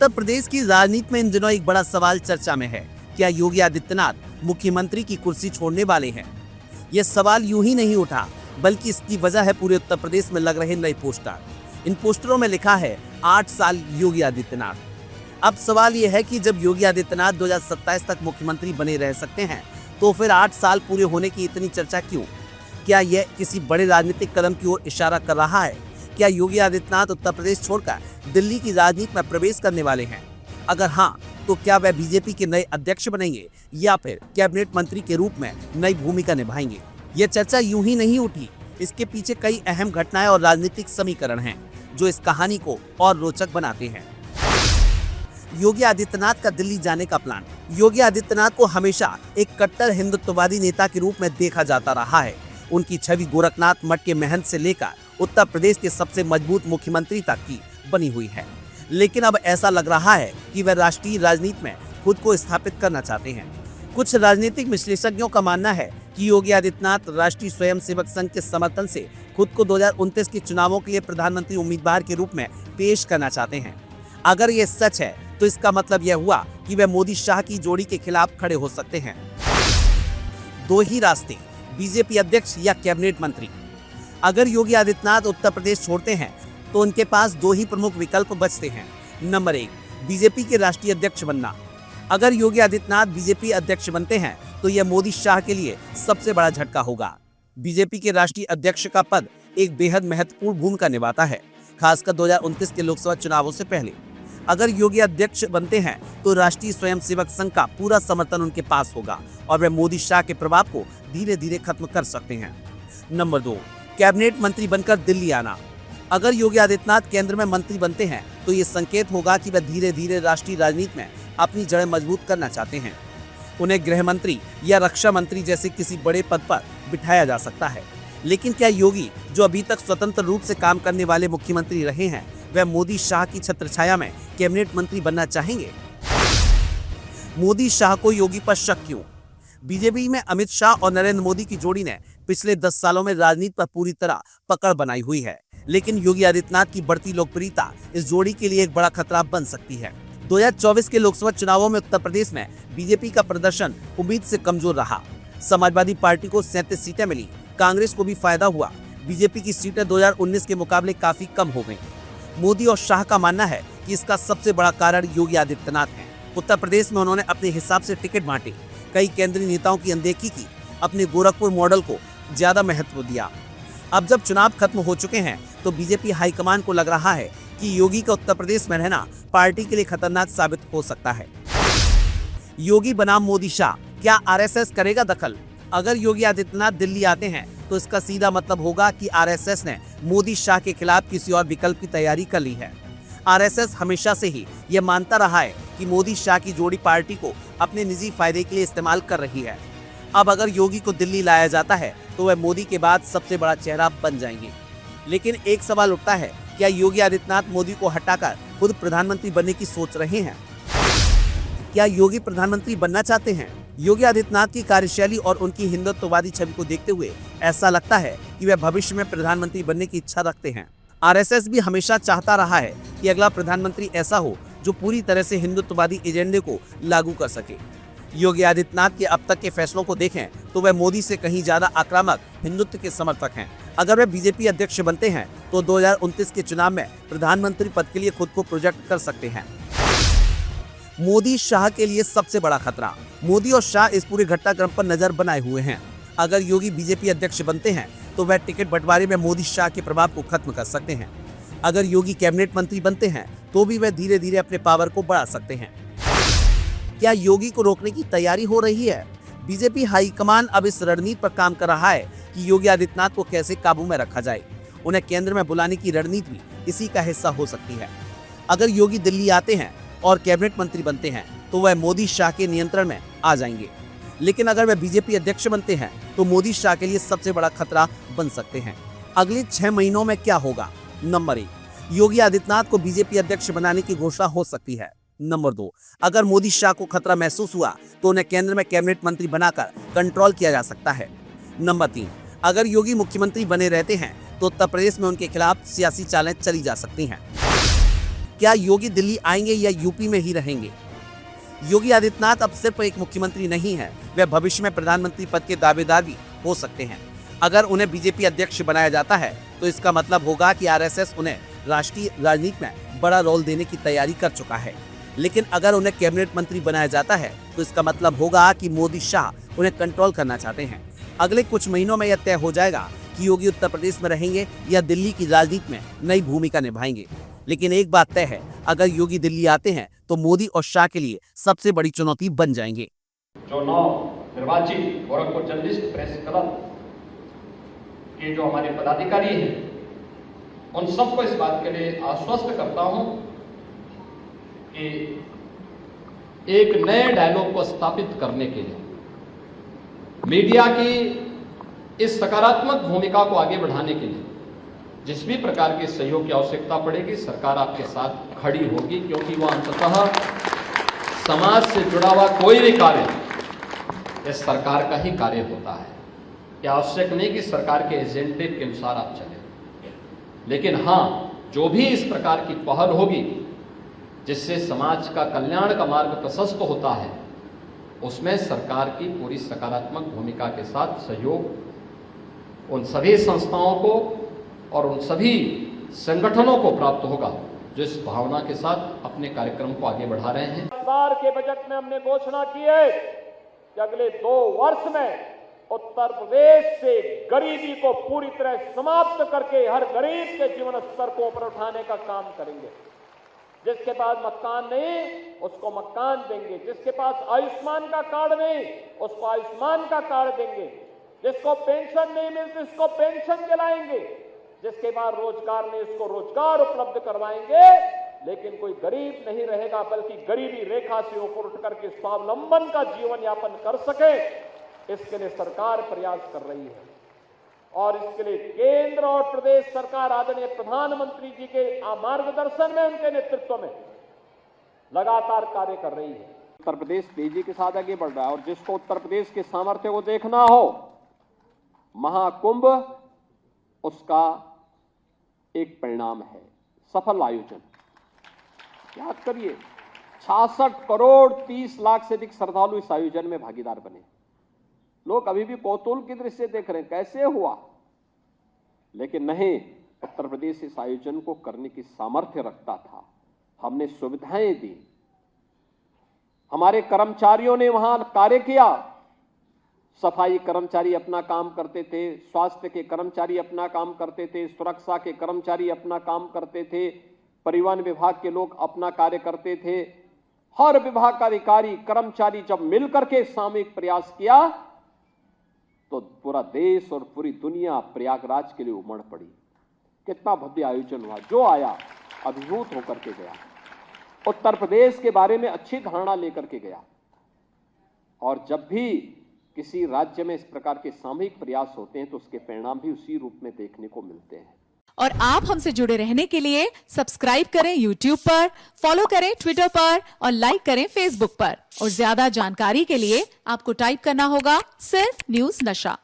उत्तर प्रदेश की राजनीति में इन दिनों एक बड़ा सवाल चर्चा में है। क्या योगी आदित्यनाथ मुख्यमंत्री की कुर्सी छोड़ने वाले हैं? यह सवाल यूं ही नहीं उठा, बल्कि इसकी वजह है पूरे उत्तर प्रदेश में लग रहे नए पोस्टर। इन पोस्टरों में लिखा है 8 साल योगी आदित्यनाथ। अब सवाल यह है कि जब योगी आदित्यनाथ 2027 तक मुख्यमंत्री बने रह सकते हैं, तो फिर 8 साल पूरे होने की इतनी चर्चा क्यों? क्या यह किसी बड़े राजनीतिक कदम की ओर इशारा कर रहा है? क्या योगी आदित्यनाथ उत्तर प्रदेश छोड़कर दिल्ली की राजनीति में प्रवेश करने वाले हैं? अगर हाँ, तो क्या वह बीजेपी के नए अध्यक्ष बनेंगे या फिर कैबिनेट मंत्री के रूप में नई भूमिका निभाएंगे? यह चर्चा यूं ही नहीं उठी। इसके पीछे कई अहम घटनाएं और राजनीतिक समीकरण हैं, जो इस कहानी को और रोचक बनाते हैं। योगी आदित्यनाथ का दिल्ली जाने का प्लान। योगी आदित्यनाथ को हमेशा एक कट्टर हिंदुत्ववादी नेता के रूप में देखा जाता रहा है। उनकी छवि गोरखनाथ मठ के महंत से लेकर उत्तर प्रदेश के सबसे मजबूत मुख्यमंत्री तक की बनी हुई है। लेकिन अब ऐसा लग रहा है कि वह राष्ट्रीय राजनीति में खुद को स्थापित करना चाहते हैं। कुछ राजनीतिक विश्लेषज्ञों का मानना है कि योगी आदित्यनाथ राष्ट्रीय स्वयंसेवक संघ के समर्थन से खुद को 2029 के चुनावों के लिए प्रधानमंत्री उम्मीदवार के रूप में पेश करना चाहते हैं। अगर ये सच है, तो इसका मतलब यह हुआ कि वह मोदी शाह की जोड़ी के खिलाफ खड़े हो सकते हैं। दो ही रास्ते, बीजेपी अध्यक्ष या कैबिनेट मंत्री। अगर योगी आदित्यनाथ उत्तर प्रदेश छोड़ते हैं, तो उनके पास दो ही प्रमुख विकल्प बचते हैं। नंबर 1, बीजेपी के राष्ट्रीय अध्यक्ष बनना। अगर योगी आदित्यनाथ बीजेपी अध्यक्ष बनते हैं, तो यह मोदी शाह के लिए सबसे बड़ा झटका होगा। बीजेपी के राष्ट्रीय अध्यक्ष का पद एक बेहद महत्वपूर्ण भूमिका निभाता है, खासकर 2029 के लोकसभा चुनावों से पहले। अगर योगी अध्यक्ष बनते हैं, तो राष्ट्रीय स्वयंसेवक संघ का पूरा समर्थन उनके पास होगा और वे मोदी शाह के प्रभाव को धीरे धीरे खत्म कर सकते हैं। नंबर 2, कैबिनेट मंत्री बनकर दिल्ली आना। अगर योगी आदित्यनाथ केंद्र में मंत्री बनते हैं, तो ये संकेत होगा कि वे धीरे धीरे राष्ट्रीय राजनीति में अपनी जड़ें मजबूत करना चाहते हैं। उन्हें गृह मंत्री या रक्षा मंत्री जैसे किसी बड़े पद पर बिठाया जा सकता है। लेकिन क्या योगी, जो अभी तक स्वतंत्र रूप से काम करने वाले मुख्यमंत्री रहे हैं, वह मोदी शाह की छत्रछाया में कैबिनेट मंत्री बनना चाहेंगे? मोदी शाह को योगी पर शक क्यों? बीजेपी में अमित शाह और नरेंद्र मोदी की जोड़ी ने पिछले 10 सालों में राजनीति पर पूरी तरह पकड़ बनाई हुई है। लेकिन योगी आदित्यनाथ की बढ़ती लोकप्रियता इस जोड़ी के लिए एक बड़ा खतरा बन सकती है। 2024 के लोकसभा चुनावों में उत्तर प्रदेश में बीजेपी का प्रदर्शन उम्मीद से कमजोर रहा। समाजवादी पार्टी को 37 सीटें मिली, कांग्रेस को भी फायदा हुआ। बीजेपी की सीटें 2019 के मुकाबले काफी कम हो गईं। मोदी और शाह का मानना है कि इसका सबसे बड़ा कारण योगी आदित्यनाथ है। उत्तर प्रदेश में उन्होंने अपने हिसाब से टिकट बांटे, कई केंद्रीय नेताओं की अनदेखी की, अपने गोरखपुर मॉडल को ज्यादा महत्व दिया। अब जब चुनाव खत्म हो चुके हैं, तो बीजेपी हाईकमान को लग रहा है कि योगी का उत्तर प्रदेश में रहना पार्टी के लिए खतरनाक साबित हो सकता है। योगी बनाम मोदी शाह, क्या आरएसएस करेगा दखल? अगर योगी आदित्यनाथ दिल्ली आते हैं, तो इसका सीधा मतलब होगा कि आरएसएस ने मोदी शाह के खिलाफ किसी और विकल्प की तैयारी कर ली है। आरएसएस हमेशा से ही यह मानता रहा है कि मोदी शाह की जोड़ी पार्टी को अपने निजी फायदे के लिए इस्तेमाल कर रही है। अब अगर योगी को दिल्ली लाया जाता है, तो वह मोदी के बाद सबसे बड़ा चेहरा बन जाएंगे। लेकिन एक सवाल उठता है, क्या योगी आदित्यनाथ मोदी को हटाकर खुद प्रधानमंत्री बनने की सोच रहे हैं? क्या योगी प्रधानमंत्री बनना चाहते हैं? योगी आदित्यनाथ की कार्यशैली और उनकी हिंदुत्ववादी छवि को देखते हुए ऐसा लगता है कि वे भविष्य में प्रधानमंत्री बनने की इच्छा रखते हैं। आरएसएस भी हमेशा चाहता रहा है कि अगला प्रधानमंत्री ऐसा हो जो पूरी तरह से हिंदुत्ववादी एजेंडे को लागू कर सके। योगी आदित्यनाथ के अब तक के फैसलों को देखें, तो वह मोदी से कहीं ज्यादा आक्रामक हिंदुत्व के समर्थक हैं। अगर वे बीजेपी अध्यक्ष बनते हैं, तो 2029 के चुनाव में प्रधानमंत्री पद के लिए खुद को प्रोजेक्ट कर सकते हैं। मोदी शाह के लिए सबसे बड़ा खतरा। मोदी और शाह इस पूरे घटनाक्रम पर नजर बनाए हुए हैं। अगर योगी बीजेपी अध्यक्ष बनते हैं, तो वह टिकट बंटवारे में मोदी शाह के प्रभाव को खत्म कर सकते हैं। अगर योगी कैबिनेट मंत्री बनते हैं, तो भी वह धीरे धीरे अपने पावर को बढ़ा सकते हैं। क्या योगी को रोकने की तैयारी हो रही है? बीजेपी हाईकमान अब इस रणनीति पर काम कर रहा है कि योगी आदित्यनाथ को कैसे काबू में रखा जाए। उन्हें केंद्र में बुलाने की रणनीति भी इसी का हिस्सा हो सकती है। अगर योगी दिल्ली आते हैं और कैबिनेट मंत्री बनते हैं, तो वह मोदी शाह के नियंत्रण में आ जाएंगे। लेकिन अगर वह बीजेपी अध्यक्ष बनते हैं, तो मोदी शाह के लिए सबसे बड़ा खतरा बन सकते हैं। अगले 6 महीनों में क्या होगा? नंबर 1, योगी आदित्यनाथ को बीजेपी अध्यक्ष बनाने की घोषणा हो सकती है। नंबर 2, अगर मोदी शाह को खतरा महसूस हुआ, तो उन्हें केंद्र में कैबिनेट मंत्री बनाकर कंट्रोल किया जा सकता है। नंबर 3, अगर योगी मुख्यमंत्री बने रहते हैं, तो उत्तर प्रदेश में उनके खिलाफ सियासी चालें चली जा सकती हैं। क्या योगी दिल्ली आएंगे या यूपी में ही रहेंगे? योगी आदित्यनाथ अब सिर्फ एक मुख्यमंत्री नहीं है, वे भविष्य में प्रधानमंत्री पद के दावेदार भी हो सकते हैं। अगर उन्हें बीजेपी अध्यक्ष बनाया जाता है तो इसका मतलब होगा कि आरएसएस उन्हें राष्ट्रीय राजनीति में बड़ा रोल देने की तैयारी कर चुका है। लेकिन अगर उन्हें कैबिनेट मंत्री बनाया जाता है तो इसका मतलब होगा कि मोदी शाह उन्हें कंट्रोल करना चाहते हैं। अगले कुछ महीनों में यह तय हो जाएगा कि योगी उत्तर प्रदेश में रहेंगे या दिल्ली की राजनीति में नई भूमिका निभाएंगे। लेकिन एक बात तय है, अगर योगी दिल्ली आते हैं तो मोदी और शाह के लिए सबसे बड़ी चुनौती बन जाएंगे। जो 9 निर्वाचित गोरखपुर जर्नलिस्ट प्रेस क्लब के जो हमारे पदाधिकारी हैं, उन सबको इस बात के लिए आश्वस्त करता हूं कि एक नए डायलॉग को स्थापित करने के लिए मीडिया की इस सकारात्मक भूमिका को आगे बढ़ाने के लिए जिस भी प्रकार के सहयोग की आवश्यकता पड़ेगी, सरकार आपके साथ खड़ी होगी, क्योंकि वह अंततः समाज से जुड़ा हुआ कोई भी कार्य यह सरकार का ही कार्य होता है। यह आवश्यक नहीं कि सरकार के एजेंडे के अनुसार आप चलें, लेकिन हां, जो भी इस प्रकार की पहल होगी जिससे समाज का कल्याण का मार्ग प्रशस्त होता है, उसमें सरकार की पूरी सकारात्मक भूमिका के साथ सहयोग उन सभी संस्थाओं को और उन सभी संगठनों को प्राप्त होगा जो इस भावना के साथ अपने कार्यक्रम को आगे बढ़ा रहे हैं। सरकार के बजट में हमने घोषणा की है कि अगले 2 वर्ष में उत्तर प्रदेश से गरीबी को पूरी तरह समाप्त करके हर गरीब के जीवन स्तर को ऊपर उठाने का काम करेंगे। जिसके पास मकान नहीं उसको मकान देंगे, जिसके पास आयुष्मान का कार्ड नहीं उसको आयुष्मान का कार्ड देंगे, जिसको पेंशन नहीं मिलती उसको पेंशन दिलाएंगे, जिसके पास रोजगार नहीं उसको रोजगार उपलब्ध करवाएंगे। लेकिन कोई गरीब नहीं रहेगा, बल्कि गरीबी रेखा से ऊपर उठ करके स्वावलंबन का जीवन यापन कर सके, इसके लिए सरकार प्रयास कर रही है। और इसके लिए केंद्र और प्रदेश सरकार आदरणीय प्रधानमंत्री जी के मार्गदर्शन में, उनके नेतृत्व में लगातार कार्य कर रही है। उत्तर प्रदेश तेजी के साथ आगे बढ़ रहा है और जिसको उत्तर प्रदेश के सामर्थ्य को देखना हो, महाकुंभ उसका एक परिणाम है, सफल आयोजन। याद करिए, 66 करोड़ 30 लाख से अधिक श्रद्धालु इस आयोजन में भागीदार बने। लोग अभी भी कौतूहल की दृष्टि से देख रहे हैं कैसे हुआ, लेकिन नहीं, उत्तर प्रदेश इस आयोजन को करने की सामर्थ्य रखता था। हमने सुविधाएं दी, हमारे कर्मचारियों ने वहां कार्य किया। सफाई कर्मचारी अपना काम करते थे, स्वास्थ्य के कर्मचारी अपना काम करते थे, सुरक्षा के कर्मचारी अपना काम करते थे, परिवहन विभाग के लोग अपना कार्य करते थे। हर विभाग का अधिकारी कर्मचारी जब मिलकर के सामूहिक प्रयास किया तो पूरा देश और पूरी दुनिया प्रयागराज के लिए उमड़ पड़ी। कितना भव्य आयोजन हुआ, जो आया अभिभूत होकर के गया, उत्तर प्रदेश के बारे में अच्छी धारणा लेकर के गया। और जब भी किसी राज्य में इस प्रकार के सामूहिक प्रयास होते हैं तो उसके परिणाम भी उसी रूप में देखने को मिलते हैं। और आप हमसे जुड़े रहने के लिए सब्सक्राइब करें YouTube पर, फॉलो करें Twitter पर और लाइक करें Facebook पर। और ज्यादा जानकारी के लिए आपको टाइप करना होगा सिर्फ न्यूज़ नशा।